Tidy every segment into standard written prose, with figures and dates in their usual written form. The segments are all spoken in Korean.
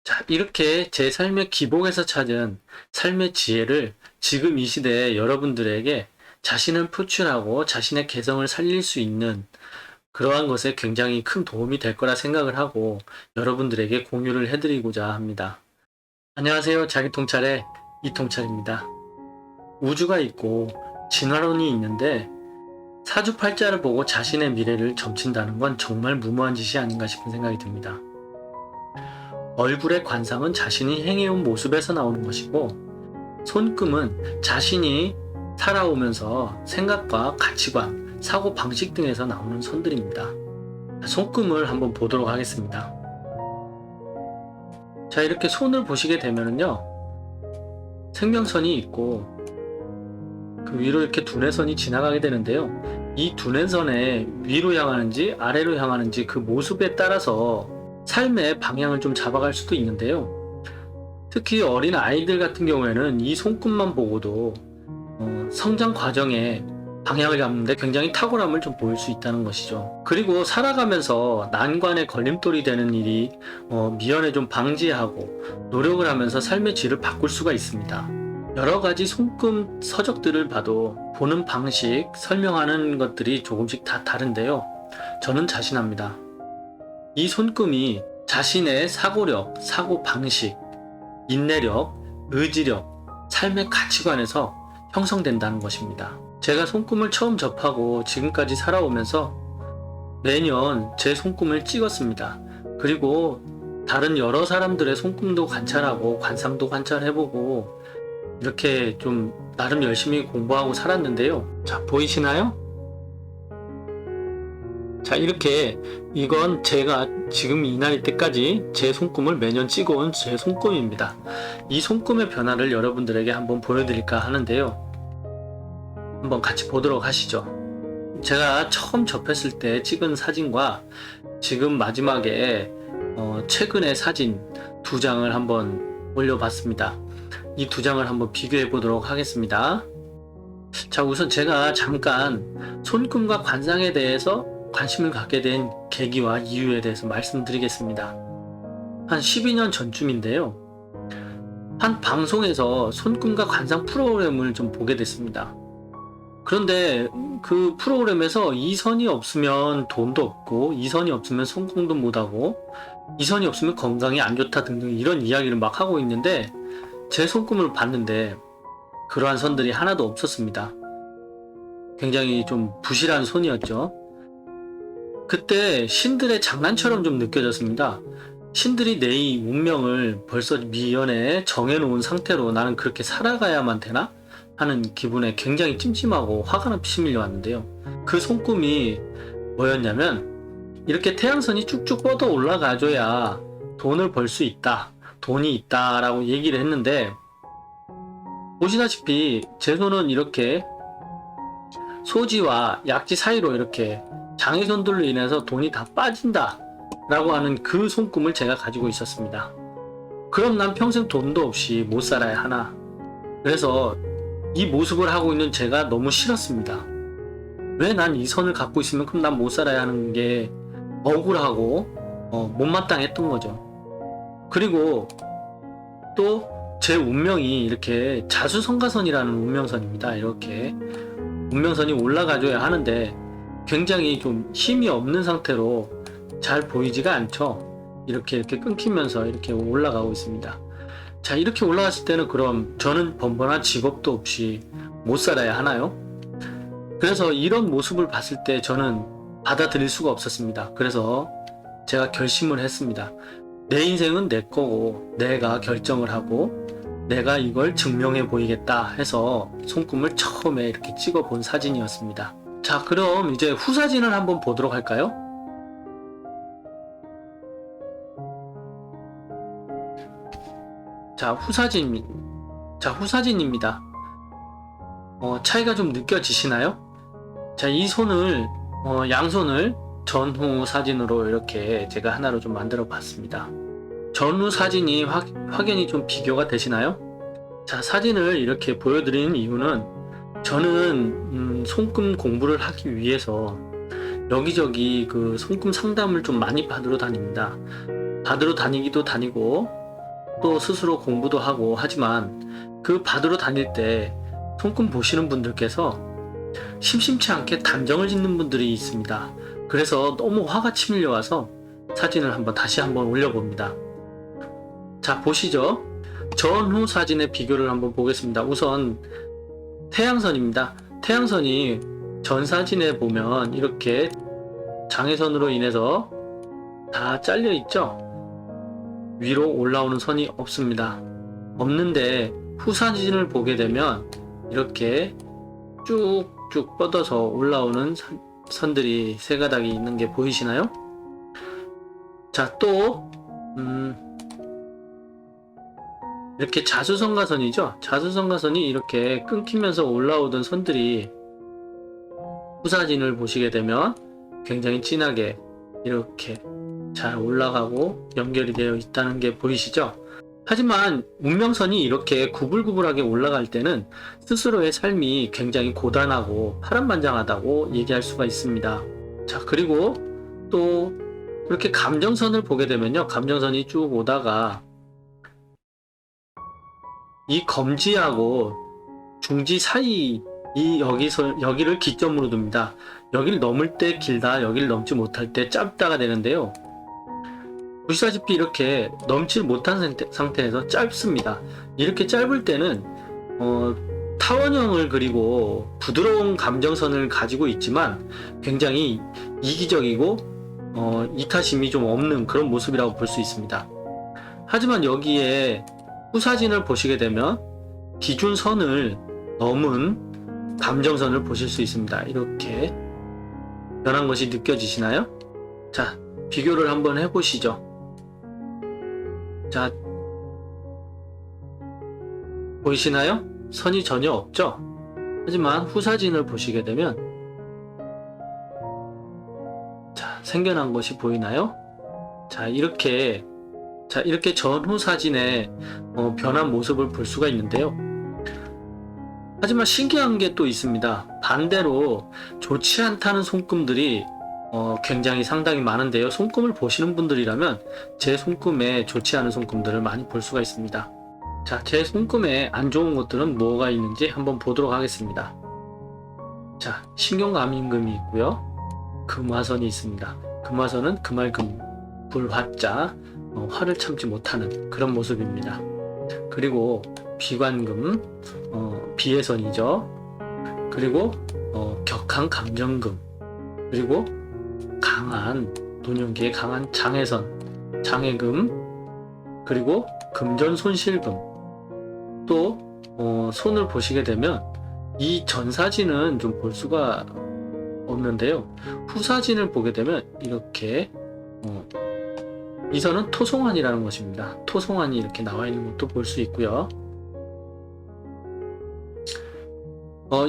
자, 이렇게 제 삶의 기복에서 찾은 삶의 지혜를 지금 이 시대에 여러분들에게 자신을 표출하고 자신의 개성을 살릴 수 있는 그러한 것에 굉장히 큰 도움이 될 거라 생각을 하고 여러분들에게 공유를 해드리고자 합니다. 안녕하세요. 자기통찰의 이통찰입니다. 우주가 있고 진화론이 있는데 사주팔자를 보고 자신의 미래를 점친다는 건 정말 무모한 짓이 아닌가 싶은 생각이 듭니다. 얼굴의 관상은 자신이 행해온 모습에서 나오는 것이고, 손금은 자신이 살아오면서 생각과 가치관, 사고 방식 등에서 나오는 선들입니다. 손금을 한번 보도록 하겠습니다. 자, 이렇게 손을 보시게 되면요, 생명선이 있고 그 위로 이렇게 두뇌선이 지나가게 되는데요. 이 두뇌선에 위로 향하는지 아래로 향하는지 그 모습에 따라서 삶의 방향을 좀 잡아갈 수도 있는데요. 특히 어린 아이들 같은 경우에는 이 손끝만 보고도 성장 과정에 방향을 잡는데 굉장히 탁월함을 좀 보일 수 있다는 것이죠. 그리고 살아가면서 난관에 걸림돌이 되는 일이 미연에 좀 방지하고 노력을 하면서 삶의 질을 바꿀 수가 있습니다. 여러 가지 손금 서적들을 봐도 보는 방식, 설명하는 것들이 조금씩 다 다른데요. 저는 자신합니다. 이 손금이 자신의 사고력, 사고 방식, 인내력, 의지력, 삶의 가치관에서 형성된다는 것입니다. 제가 손금을 처음 접하고 지금까지 살아오면서 매년 제 손금을 찍었습니다. 그리고 다른 여러 사람들의 손금도 관찰하고 관상도 관찰해보고 이렇게 좀 나름 열심히 공부하고 살았는데요. 자, 보이시나요? 자, 이렇게 이건 제가 지금 이날일 때까지 제 손금을 매년 찍어온 제 손금입니다. 이 손금의 변화를 여러분들에게 한번 보여드릴까 하는데요. 한번 같이 보도록 하시죠. 제가 처음 접했을 때 찍은 사진과 지금 마지막에 최근의 사진 두 장을 한번 올려봤습니다. 이 두 장을 한번 비교해 보도록 하겠습니다. 자, 우선 제가 잠깐 손금과 관상에 대해서 관심을 갖게 된 계기와 이유에 대해서 말씀드리겠습니다. 한 12년 전쯤인데요. 한 방송에서 손금과 관상 프로그램을 좀 보게 됐습니다. 그런데 그 프로그램에서 이 선이 없으면 돈도 없고, 이 선이 없으면 성공도 못하고, 이 선이 없으면 건강이 안 좋다 등등 이런 이야기를 막 하고 있는데, 제 손금을 봤는데 그러한 선들이 하나도 없었습니다. 굉장히 좀 부실한 손이었죠. 그때 신들의 장난처럼 좀 느껴졌습니다. 신들이 내 이 운명을 벌써 미연에 정해놓은 상태로 나는 그렇게 살아가야만 되나? 하는 기분에 굉장히 찜찜하고 화가 피밀려 왔는데요. 그 손금이 뭐였냐면, 이렇게 태양선이 쭉쭉 뻗어 올라가줘야 돈을 벌 수 있다, 돈이 있다 라고 얘기를 했는데, 보시다시피 제 손은 이렇게 소지와 약지 사이로 이렇게 장애손들로 인해서 돈이 다 빠진다 라고 하는 그 손금을 제가 가지고 있었습니다. 그럼 난 평생 돈도 없이 못 살아야 하나? 그래서 이 모습을 하고 있는 제가 너무 싫었습니다. 왜 난 이 선을 갖고 있으면 그럼 난 못 살아야 하는 게 억울하고 못마땅했던 거죠. 그리고 또 제 운명이 이렇게 자수성가선이라는 운명선입니다. 이렇게 운명선이 올라가줘야 하는데 굉장히 좀 힘이 없는 상태로 잘 보이지가 않죠. 이렇게 끊기면서 이렇게 올라가고 있습니다. 자, 이렇게 올라갔을 때는 그럼 저는 번번한 직업도 없이 못 살아야 하나요? 그래서 이런 모습을 봤을 때 저는 받아들일 수가 없었습니다. 그래서 제가 결심을 했습니다. 내 인생은 내 거고 내가 결정을 하고 내가 이걸 증명해 보이겠다 해서 손금을 처음에 이렇게 찍어 본 사진이었습니다. 자, 그럼 이제 후사진을 한번 보도록 할까요? 자, 후사진입니다. 차이가 좀 느껴지시나요? 자, 이 손을 양손을 전후 사진으로 이렇게 제가 하나로 좀 만들어 봤습니다. 전후 사진이 확연히 좀 비교가 되시나요? 자, 사진을 이렇게 보여드리는 이유는 저는 손금 공부를 하기 위해서 여기저기 그 손금 상담을 좀 많이 받으러 다닙니다. 받으러 다니기도 다니고 또 스스로 공부도 하고 하지만 그 받으러 다닐 때 손금 보시는 분들께서 심심치 않게 단정을 짓는 분들이 있습니다. 그래서 너무 화가 치밀려 와서 사진을 다시 한번 올려봅니다. 자, 보시죠. 전후 사진의 비교를 한번 보겠습니다. 우선 태양선입니다. 태양선이 전 사진에 보면 이렇게 장애선으로 인해서 다 잘려 있죠. 위로 올라오는 선이 없습니다. 없는데 후 사진을 보게 되면 이렇게 쭉쭉 뻗어서 올라오는 선들이 세 가닥이 있는 게 보이시나요? 자, 또 이렇게 자수성가선이죠. 자수성가선이 이렇게 끊기면서 올라오던 선들이 후 사진을 보시게 되면 굉장히 진하게 이렇게 잘 올라가고 연결이 되어 있다는 게 보이시죠? 하지만 운명선이 이렇게 구불구불하게 올라갈 때는 스스로의 삶이 굉장히 고단하고 파란만장하다고 얘기할 수가 있습니다. 자, 그리고 또 이렇게 감정선을 보게 되면요, 감정선이 쭉 오다가 이 검지하고 중지 사이 여기를 기점으로 둡니다. 여기를 넘을 때 길다, 여기를 넘지 못할 때 짧다가 되는데요. 보시다시피 이렇게 넘지 못한 상태에서 짧습니다. 이렇게 짧을 때는 타원형을 그리고 부드러운 감정선을 가지고 있지만 굉장히 이기적이고 이타심이 좀 없는 그런 모습이라고 볼 수 있습니다. 하지만 여기에 후사진을 보시게 되면 기준선을 넘은 감정선을 보실 수 있습니다. 이렇게 변한 것이 느껴지시나요? 자, 비교를 한번 해보시죠. 자, 보이시나요? 선이 전혀 없죠? 하지만 후사진을 보시게 되면 자, 생겨난 것이 보이나요? 자, 이렇게 전후 사진의 변한 모습을 볼 수가 있는데요. 하지만 신기한 게 또 있습니다. 반대로 좋지 않다는 손금들이 굉장히 상당히 많은데요. 손금을 보시는 분들이라면 제 손금에 좋지 않은 손금들을 많이 볼 수가 있습니다. 자, 제 손금에 안 좋은 것들은 뭐가 있는지 한번 보도록 하겠습니다. 자, 신경감인금이 있고요. 금화선이 있습니다. 금화선은 금알금, 불화자, 화를 참지 못하는 그런 모습입니다. 그리고 비관금, 비애선이죠. 그리고 격한 감정금, 그리고 강한 노년기에 강한 장애선, 장애금, 그리고 금전손실금. 또 손을 보시게 되면 이 전사진은 좀 볼 수가 없는데요. 후사진을 보게 되면 이렇게 이 선은 토송환이라는 것입니다. 토송환이 이렇게 나와 있는 것도 볼 수 있고요.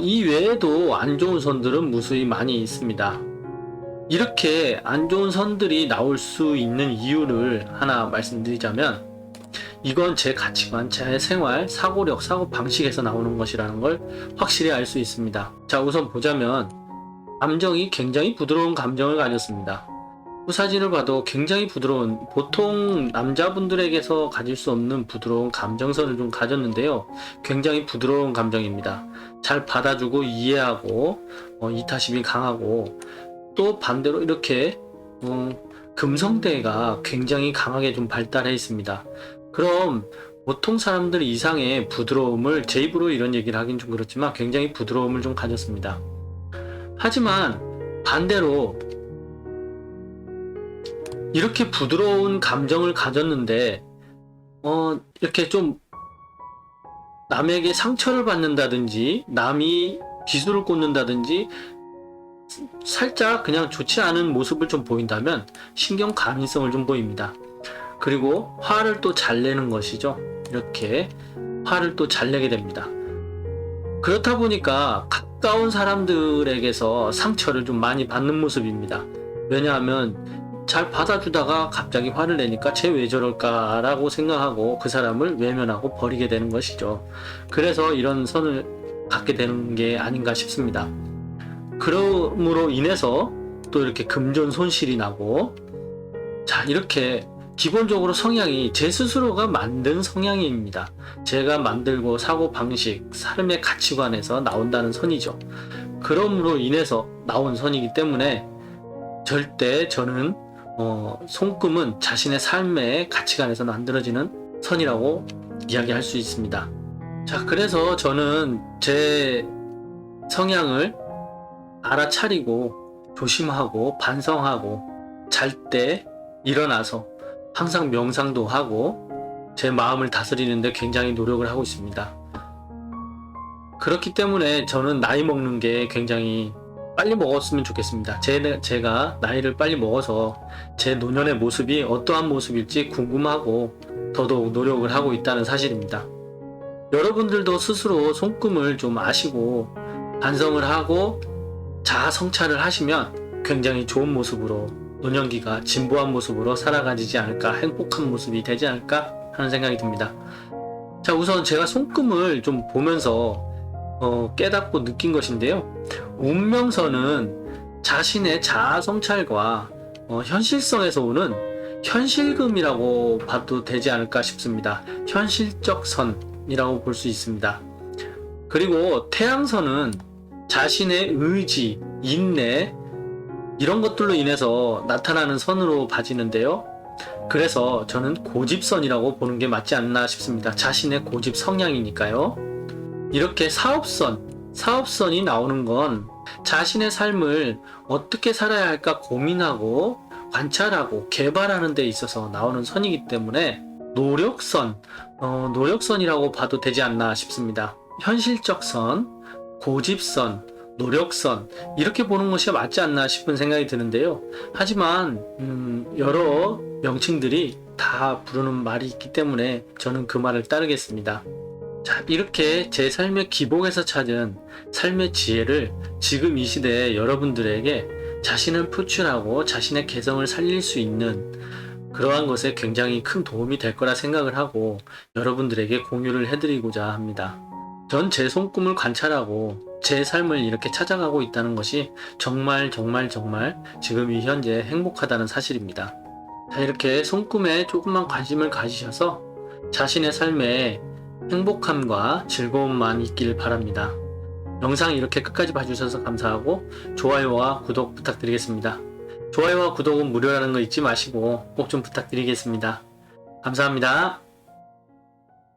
이 외에도 안 좋은 선들은 무수히 많이 있습니다. 이렇게 안 좋은 선들이 나올 수 있는 이유를 하나 말씀드리자면 이건 제 가치관, 제 생활, 사고력, 사고 방식에서 나오는 것이라는 걸 확실히 알 수 있습니다. 자, 우선 보자면 감정이 굉장히 부드러운 감정을 가졌습니다. 후사진을 봐도 굉장히 부드러운, 보통 남자분들에게서 가질 수 없는 부드러운 감정선을 좀 가졌는데요. 굉장히 부드러운 감정입니다. 잘 받아주고 이해하고 이타심이 강하고, 또 반대로 이렇게 금성대가 굉장히 강하게 좀 발달해 있습니다. 그럼 보통 사람들 이상의 부드러움을, 제 입으로 이런 얘기를 하긴 좀 그렇지만 굉장히 부드러움을 좀 가졌습니다. 하지만 반대로 이렇게 부드러운 감정을 가졌는데 이렇게 좀 남에게 상처를 받는다든지 남이 비수를 꽂는다든지 살짝 그냥 좋지 않은 모습을 좀 보인다면 신경 감인성을 좀 보입니다. 그리고 화를 또 잘 내는 것이죠. 이렇게 화를 또 잘 내게 됩니다. 그렇다 보니까 가까운 사람들에게서 상처를 좀 많이 받는 모습입니다. 왜냐하면 잘 받아주다가 갑자기 화를 내니까 쟤 왜 저럴까 라고 생각하고 그 사람을 외면하고 버리게 되는 것이죠. 그래서 이런 선을 갖게 되는 게 아닌가 싶습니다. 그러므로 인해서 또 이렇게 금전 손실이 나고, 자, 이렇게 기본적으로 성향이 제 스스로가 만든 성향입니다. 제가 만들고 사고 방식, 삶의 가치관에서 나온다는 선이죠. 그럼으로 인해서 나온 선이기 때문에 절대 저는 손금은 자신의 삶의 가치관에서 만들어지는 선이라고 이야기할 수 있습니다. 자, 그래서 저는 제 성향을 알아차리고 조심하고 반성하고 잘 때 일어나서 항상 명상도 하고 제 마음을 다스리는데 굉장히 노력을 하고 있습니다. 그렇기 때문에 저는 나이 먹는 게 굉장히 빨리 먹었으면 좋겠습니다. 제가 나이를 빨리 먹어서 제 노년의 모습이 어떠한 모습일지 궁금하고 더더욱 노력을 하고 있다는 사실입니다. 여러분들도 스스로 손금을 좀 아시고 반성을 하고 자아 성찰을 하시면 굉장히 좋은 모습으로 노년기가 진보한 모습으로 살아가지 않을까, 행복한 모습이 되지 않을까 하는 생각이 듭니다. 자, 우선 제가 손금을 좀 보면서 깨닫고 느낀 것인데요. 운명선은 자신의 자아 성찰과 현실성에서 오는 현실금이라고 봐도 되지 않을까 싶습니다. 현실적 선이라고 볼 수 있습니다. 그리고 태양선은 자신의 의지, 인내 이런 것들로 인해서 나타나는 선으로 봐지는데요. 그래서 저는 고집선이라고 보는 게 맞지 않나 싶습니다. 자신의 고집 성향이니까요. 이렇게 사업선이 나오는 건 자신의 삶을 어떻게 살아야 할까 고민하고 관찰하고 개발하는 데 있어서 나오는 선이기 때문에 노력선이라고 봐도 되지 않나 싶습니다. 현실적 선, 고집선, 노력선 이렇게 보는 것이 맞지 않나 싶은 생각이 드는데요. 하지만 여러 명칭들이 다 부르는 말이 있기 때문에 저는 그 말을 따르겠습니다. 자, 이렇게 제 삶의 기복에서 찾은 삶의 지혜를 지금 이 시대에 여러분들에게 자신을 표출하고 자신의 개성을 살릴 수 있는 그러한 것에 굉장히 큰 도움이 될 거라 생각을 하고 여러분들에게 공유를 해드리고자 합니다. 전 제 손금을 관찰하고 제 삶을 이렇게 찾아가고 있다는 것이 정말 지금 이 현재 행복하다는 사실입니다. 자, 이렇게 손금에 조금만 관심을 가지셔서 자신의 삶에 행복함과 즐거움만 있길 바랍니다. 영상 이렇게 끝까지 봐주셔서 감사하고 좋아요와 구독 부탁드리겠습니다. 좋아요와 구독은 무료라는 거 잊지 마시고 꼭 좀 부탁드리겠습니다. 감사합니다.